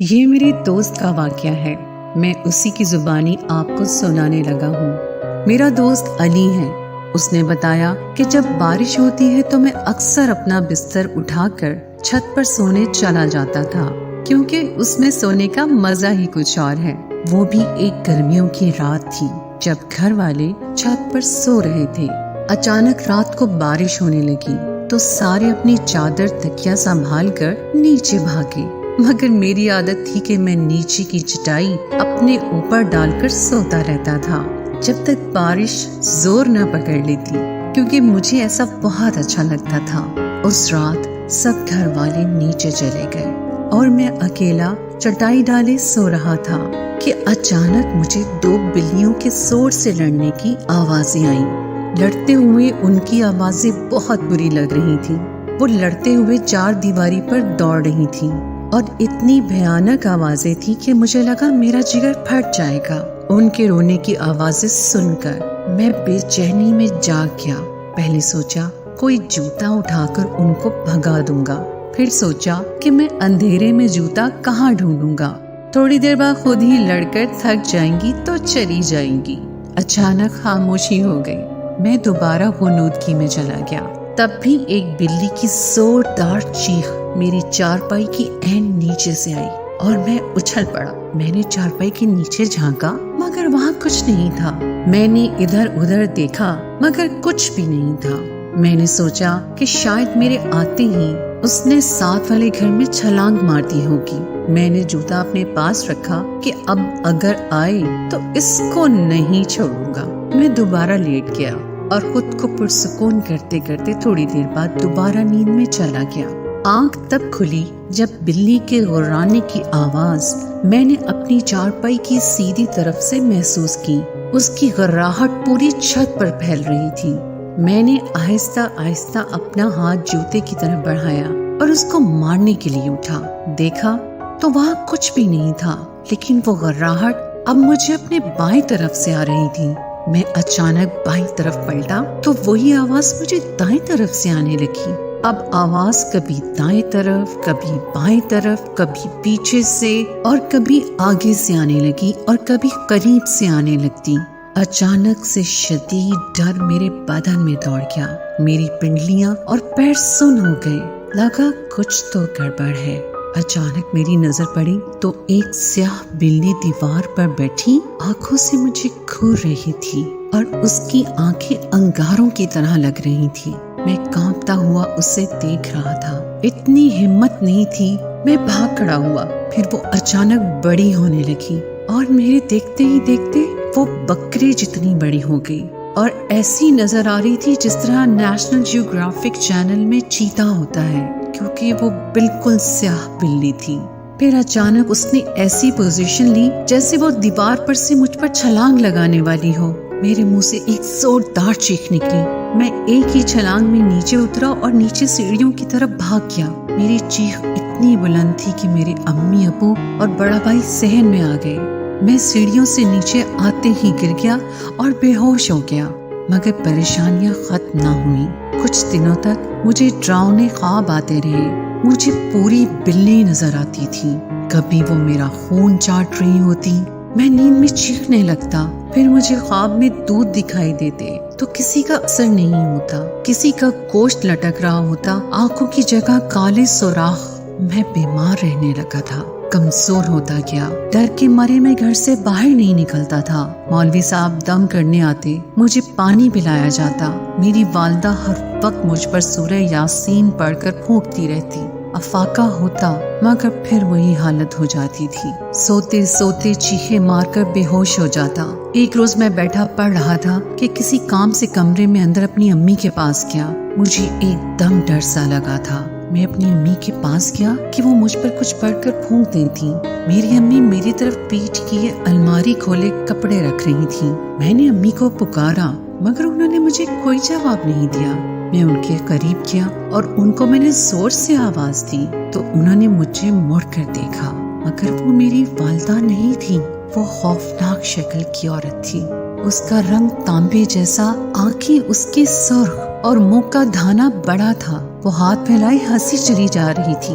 یہ میری دوست کا واقعہ ہے۔ میں اسی کی زبانی آپ کو سنانے لگا ہوں۔ میرا دوست علی ہے۔ اس نے بتایا کہ جب بارش ہوتی ہے تو میں اکثر اپنا بستر اٹھا کر چھت پر سونے چلا جاتا تھا، کیونکہ اس میں سونے کا مزہ ہی کچھ اور ہے۔ وہ بھی ایک گرمیوں کی رات تھی جب گھر والے چھت پر سو رہے تھے۔ اچانک رات کو بارش ہونے لگی تو سارے اپنی چادر تکیا سنبھال کر نیچے بھاگے، مگر میری عادت تھی کہ میں نیچے کی چٹائی اپنے اوپر ڈال کر سوتا رہتا تھا جب تک بارش زور نہ پکڑ لیتی، کیونکہ مجھے ایسا بہت اچھا لگتا تھا۔ اس رات سب گھر والے نیچے چلے گئے اور میں اکیلا چٹائی ڈالے سو رہا تھا کہ اچانک مجھے دو بلیوں کے زور سے لڑنے کی آوازیں آئیں۔ لڑتے ہوئے ان کی آوازیں بہت بری لگ رہی تھیں۔ وہ لڑتے ہوئے چار دیواری پر دوڑ رہی تھیں اور اتنی بھیانک آوازیں تھی کہ مجھے لگا میرا جگر پھٹ جائے گا۔ ان کے رونے کی آوازیں سن کر میں بے چینی میں جاگ گیا۔ پہلے سوچا کوئی جوتا اٹھا کر ان کو بھگا دوں گا، پھر سوچا کہ میں اندھیرے میں جوتا کہاں ڈھونڈوں گا، تھوڑی دیر بعد خود ہی لڑ کر تھک جائیں گی تو چلی جائیں گی۔ اچانک خاموشی ہو گئی۔ میں دوبارہ غنودگی میں چلا گیا۔ تب بھی ایک بلی کی زوردار چیخ میری چارپائی کی عین نیچے سے آئی اور میں اچھل پڑا۔ میں نے چارپائی کے نیچے جھانکا مگر وہاں کچھ نہیں تھا۔ میں نے ادھر ادھر دیکھا مگر کچھ بھی نہیں تھا۔ میں نے سوچا کہ شاید میرے آتے ہی اس نے ساتھ والے گھر میں چھلانگ مار دی ہوگی۔ میں نے جوتا اپنے پاس رکھا کہ اب اگر آئے تو اس کو نہیں چھوڑوں گا۔ میں دوبارہ لیٹ گیا اور خود کو پرسکون کرتے کرتے تھوڑی دیر بعد دوبارہ نیند میں چلا گیا۔ آنکھ تب کھلی جب بلی کے غرانے کی آواز میں نے اپنی چارپائی کی سیدھی طرف سے محسوس کی۔ اس کی غراہٹ پوری چھت پر پھیل رہی تھی۔ میں نے آہستہ آہستہ اپنا ہاتھ جوتے کی طرف بڑھایا اور اس کو مارنے کے لیے اٹھا۔ دیکھا تو وہاں کچھ بھی نہیں تھا، لیکن وہ غراہٹ اب مجھے اپنے بائیں طرف سے آ رہی تھی۔ میں اچانک بائیں طرف پلٹا تو وہی آواز مجھے دائیں طرف سے آنے لگی۔ اب آواز کبھی دائیں طرف، کبھی بائیں طرف، کبھی پیچھے سے اور کبھی آگے سے آنے لگی اور کبھی قریب سے آنے لگتی۔ اچانک سے شدید ڈر میرے بدن میں دوڑ گیا۔ میری پنڈلیاں اور پیر سن ہو گئے۔ لگا کچھ تو گڑبڑ ہے۔ اچانک میری نظر پڑی تو ایک سیاہ بلی دیوار پر بیٹھی آنکھوں سے مجھے گھور رہی تھی اور اس کی آنکھیں انگاروں کی طرح لگ رہی تھی۔ میں کانپتا ہوا اسے دیکھ رہا تھا۔ اتنی ہمت نہیں تھی۔ میں بھاگ کھڑا ہوا، پھر وہ اچانک بڑی ہونے لگی اور میرے دیکھتے ہی دیکھتے وہ بکرے جتنی بڑی ہو گئی اور ایسی نظر آ رہی تھی جس طرح نیشنل جیوگرافک چینل میں چیتا ہوتا ہے، کیونکہ وہ بالکل سیاہ بلی تھی۔ پھر اچانک اس نے ایسی پوزیشن لی جیسے وہ دیوار پر سے مجھ پر چھلانگ لگانے والی ہو۔ میرے منہ سے ایک زوردار چیخ نکلی۔ میں ایک ہی چھلانگ میں نیچے اترا اور نیچے سیڑھیوں کی طرف بھاگ گیا۔ میری چیخ اتنی بلند تھی کہ میرے امی ابو اور بڑا بھائی صحن میں آ گئے۔ میں سیڑھیوں سے نیچے آتے ہی گر گیا اور بے ہوش ہو گیا، مگر پریشانیاں ختم نہ ہوئیں۔ کچھ دنوں تک مجھے ڈراؤنے خواب آتے رہے۔ مجھے پوری بلی نظر آتی تھی۔ کبھی وہ میرا خون چاٹ رہی ہوتی، میں نیند میں چیخنے لگتا، پھر مجھے خواب میں دودھ دکھائی دیتے تو کسی کا اثر نہیں ہوتا، کسی کا گوشت لٹک رہا ہوتا، آنکھوں کی جگہ کالے سوراخ۔ میں بیمار رہنے لگا تھا، کمزور ہوتا گیا۔ ڈر کے مارے میں گھر سے باہر نہیں نکلتا تھا۔ مولوی صاحب دم کرنے آتے، مجھے پانی پلایا جاتا۔ میری والدہ ہر وقت مجھ پر سورہ یاسین پڑھ کر پھونکتی رہتی۔ افاقہ ہوتا مگر پھر وہی حالت ہو جاتی تھی۔ سوتے سوتے چیخے مار کر بے ہوش ہو جاتا۔ ایک روز میں بیٹھا پڑھ رہا تھا کہ کسی کام سے کمرے میں اندر اپنی امی کے پاس گیا۔ مجھے ایک دم ڈر سا لگا تھا۔ میں اپنی امی کے پاس گیا کہ وہ مجھ پر کچھ پڑھ کر پھونک دیتی۔ میری امی میری طرف پیٹھ کیے الماری کھولے کپڑے رکھ رہی تھی۔ میں نے امی کو پکارا مگر انہوں نے مجھے کوئی جواب نہیں دیا۔ میں ان کے قریب گیا اور ان کو میں نے زور سے آواز دی تو انہوں نے مجھے مڑ کر دیکھا، مگر وہ میری والدہ نہیں تھی۔ وہ خوفناک شکل کی عورت تھی۔ اس کا رنگ تانبے جیسا، آنکھیں اس کی سرخ اور منہ کا دھانا بڑا تھا۔ وہ ہاتھ پھیلائے ہنسی چلی جا رہی تھی۔